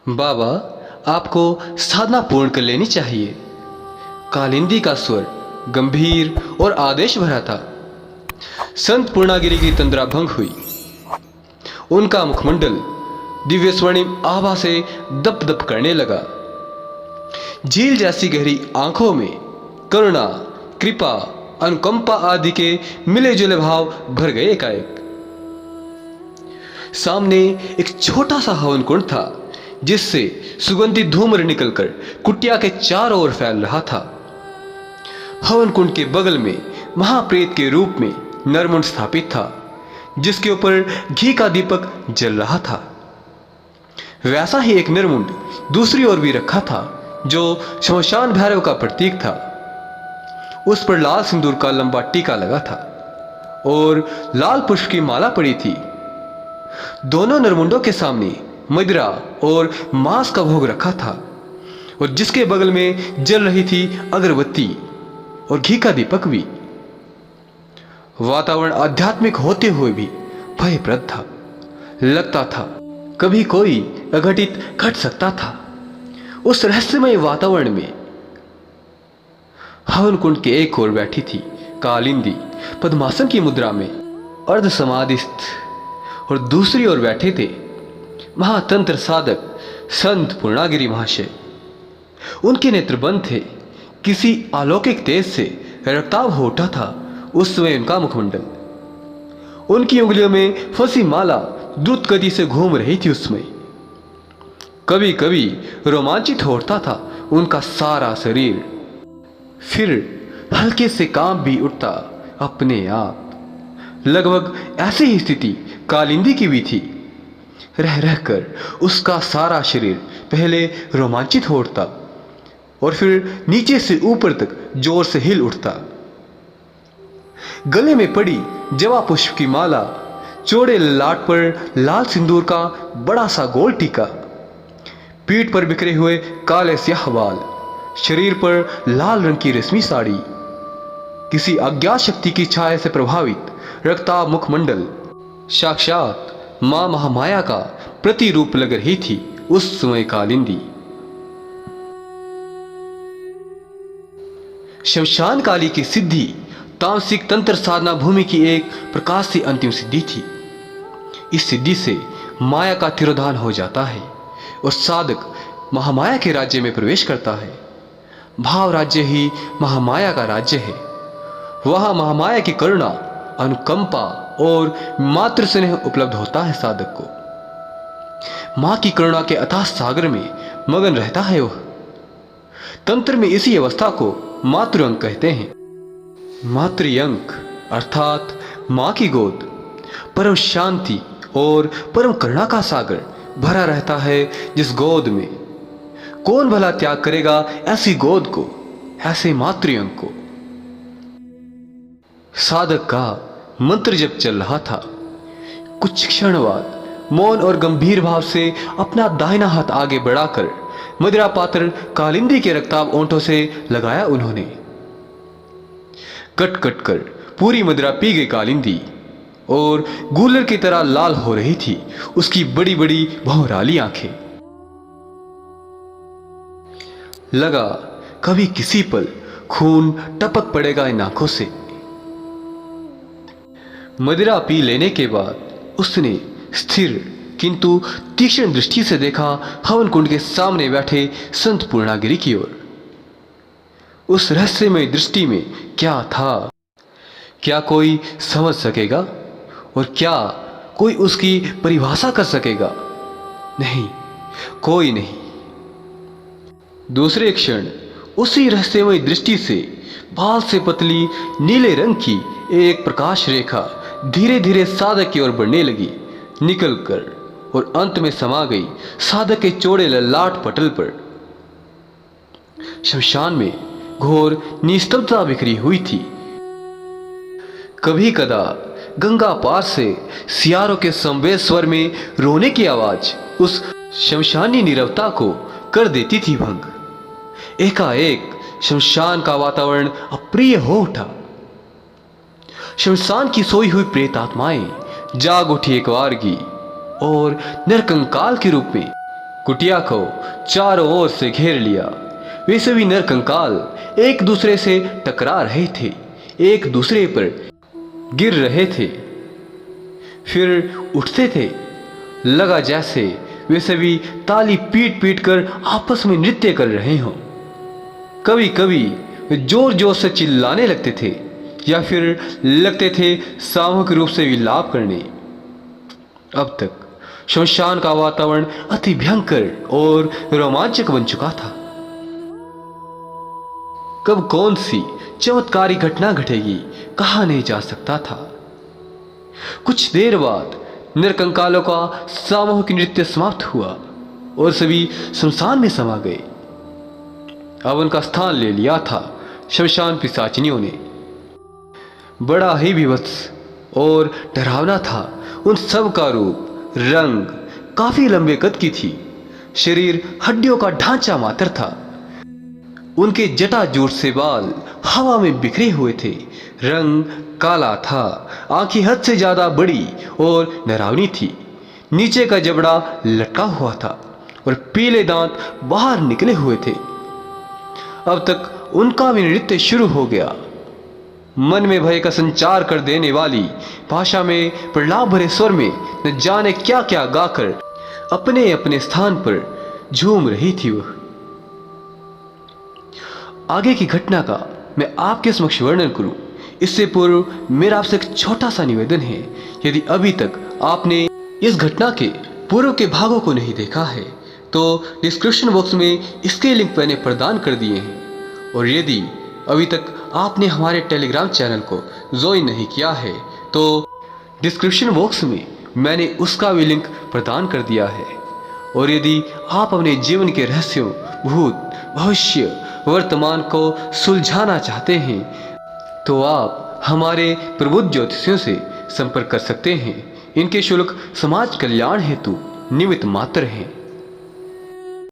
बाबा, आपको साधना पूर्ण कर लेनी चाहिए। कालिंदी का स्वर गंभीर और आदेश भरा था। संत पूर्णागिरि की तंद्रा भंग हुई। उनका मुखमंडल दिव्य स्वर्णिम आभा से दप दप करने लगा। झील जैसी गहरी आंखों में करुणा, कृपा, अनुकंपा आदि के मिले जुले भाव भर गए एकाएक। सामने एक छोटा सा हवन कुंड था, जिससे सुगंधित धूम्र निकलकर कुटिया के चारों ओर फैल रहा था। हवन कुंड के बगल में महाप्रेत के रूप में नरमुंड स्थापित था, जिसके ऊपर घी का दीपक जल रहा था। वैसा ही एक नरमुंड दूसरी ओर भी रखा था, जो श्मशान भैरव का प्रतीक था। उस पर लाल सिंदूर का लंबा टीका लगा था और लाल पुष्प की माला पड़ी थी। दोनों नरमुंडों के सामने मदिरा और मांस का भोग रखा था, और जिसके बगल में जल रही थी अगरबत्ती और घी का दीपक भी। वातावरण आध्यात्मिक होते हुए भी भयप्रद था। लगता था कभी कोई अघटित घट सकता था। उस रहस्यमय वातावरण में हवन कुंड के एक ओर बैठी थी कालिंदी पद्मासन की मुद्रा में अर्ध समाधिस्थ, और दूसरी ओर बैठे थे महातंत्र साधक संत पूर्णागिरि महाशय। उनके नेत्र बंद थे। किसी अलौकिक तेज से रक्ताभ हो उठा था उस समय उनका मुखमंडल। उनकी उंगलियों में फंसी माला द्रुत गति से घूम रही थी। उसमें कभी कभी रोमांचित हो उठता था उनका सारा शरीर, फिर हल्के से काम भी उठता अपने आप। लगभग ऐसी ही स्थिति कालिंदी की भी थी। रह रहकर उसका सारा शरीर पहले रोमांचित हो उठता और फिर नीचे से ऊपर तक जोर से हिल उठता। गले में पड़ी जवा पुष्प की माला, चौड़े ललाट पर लाल सिंदूर का बड़ा सा गोल टीका, पीठ पर बिखरे हुए काले स्याह बाल, शरीर पर लाल रंग की रेशमी साड़ी, किसी अज्ञात शक्ति की छाया से प्रभावित रक्ताभ मुखमंडल साक्षात मां महामाया का प्रतिरूप लग रही थी उस समय कालिंदी। शमशान काली की सिद्धि तामसिक तंत्र साधना भूमि की एक प्रकाश से अंतिम सिद्धि थी। इस सिद्धि से माया का तिरोधान हो जाता है और साधक महामाया के राज्य में प्रवेश करता है। भाव राज्य ही महामाया का राज्य है। वहां महामाया की करुणा, अनुकंपा और मातृ स्नेह उपलब्ध होता है साधक को। मां की करुणा के अथाह सागर में मगन रहता है वह। तंत्र में इसी अवस्था को मातृअंक कहते हैं। मातृअंक अर्थात मां की गोद परम शांति और परम करुणा का सागर भरा रहता है। जिस गोद में कौन भला त्याग करेगा ऐसी गोद को, ऐसे मातृअंक को। साधक का मंत्र जप चल रहा था। कुछ क्षण बाद मौन और गंभीर भाव से अपना दाहिना हाथ आगे बढ़ाकर मदिरा पात्र कालिंदी के रक्ताभ ओंठों से लगाया उन्होंने। कट कट कर पूरी मदिरा पी गई कालिंदी और गूलर की तरह लाल हो रही थी उसकी बड़ी बड़ी भौराली आंखें। लगा कभी किसी पल खून टपक पड़ेगा इन आंखों से। मदिरा पी लेने के बाद उसने स्थिर किंतु तीक्ष्ण दृष्टि से देखा हवन कुंड के सामने बैठे संत पूर्णागिरि की ओर। उस रहस्यमय दृष्टि में क्या था, क्या कोई समझ सकेगा और क्या कोई उसकी परिभाषा कर सकेगा? नहीं, कोई नहीं। दूसरे क्षण उसी रहस्यमय दृष्टि से बाल से पतली नीले रंग की एक प्रकाश रेखा धीरे धीरे साधक की ओर बढ़ने लगी, निकलकर और अंत में समा गई साधक के चौड़े ललाट पटल पर। शमशान में घोर निस्तब्धता बिखरी हुई थी। कभी कदा गंगा पार से सियारों के संवेद स्वर में रोने की आवाज उस शमशानी नीरवता को कर देती थी भंग। एकाएक शमशान का वातावरण अप्रिय हो उठा। शमशान की सोई हुई प्रेत आत्माएं जाग उठी एक वारगी और नरकंकाल के रूप में कुटिया को चारों ओर से घेर लिया। वे सभी नर कंकाल एक दूसरे से टकरा रहे थे, एक दूसरे पर गिर रहे थे, फिर उठते थे। लगा जैसे वे सभी ताली पीट पीट कर आपस में नृत्य कर रहे हों। कभी कभी वे जोर जोर से चिल्लाने लगते थे या फिर लगते थे सामूहिक रूप से विलाप करने। अब तक शमशान का वातावरण अति भयंकर और रोमांचक बन चुका था। कब कौन सी चमत्कारी घटना घटेगी कहा नहीं जा सकता था। कुछ देर बाद नरकंकालों का सामूहिक नृत्य समाप्त हुआ और सभी शमशान में समा गए। अब उनका स्थान ले लिया था शमशान पिशाचिनियों ने। बड़ा ही विभत्स और डरावना था उन सब का रूप। रंग काफी लंबे कद की थी, शरीर हड्डियों का ढांचा मात्र था। उनके जटाजूट से बाल हवा में बिखरे हुए थे। रंग काला था, आंखें हद से ज्यादा बड़ी और डरावनी थी। नीचे का जबड़ा लटका हुआ था और पीले दांत बाहर निकले हुए थे। अब तक उनका भी नृत्य शुरू हो गया। मन में भय का संचार कर देने वाली भाषा में प्रलाप भरे स्वर में न जाने क्या क्या गाकर अपने अपने स्थान पर झूम रही थी वह। आगे की घटना का मैं आपके समक्ष वर्णन करूं इससे पूर्व मेरा आपसे एक छोटा सा निवेदन है। यदि अभी तक आपने इस घटना के पूर्व के भागों को नहीं देखा है तो डिस्क्रिप्शन बॉक्स में इसके लिंक मैंने प्रदान कर दिए हैं। और यदि अभी तक आपने हमारे टेलीग्राम चैनल को ज्वाइन नहीं किया है तो डिस्क्रिप्शन बॉक्स में मैंने उसका भी लिंक प्रदान कर दिया है। और यदि आप अपने जीवन के रहस्यों, भूत, भविष्य, वर्तमान को सुलझाना चाहते हैं तो आप हमारे प्रबुद्ध ज्योतिषियों से संपर्क कर सकते हैं। इनके शुल्क समाज कल्याण हेतु निमित्त मात्र हैं।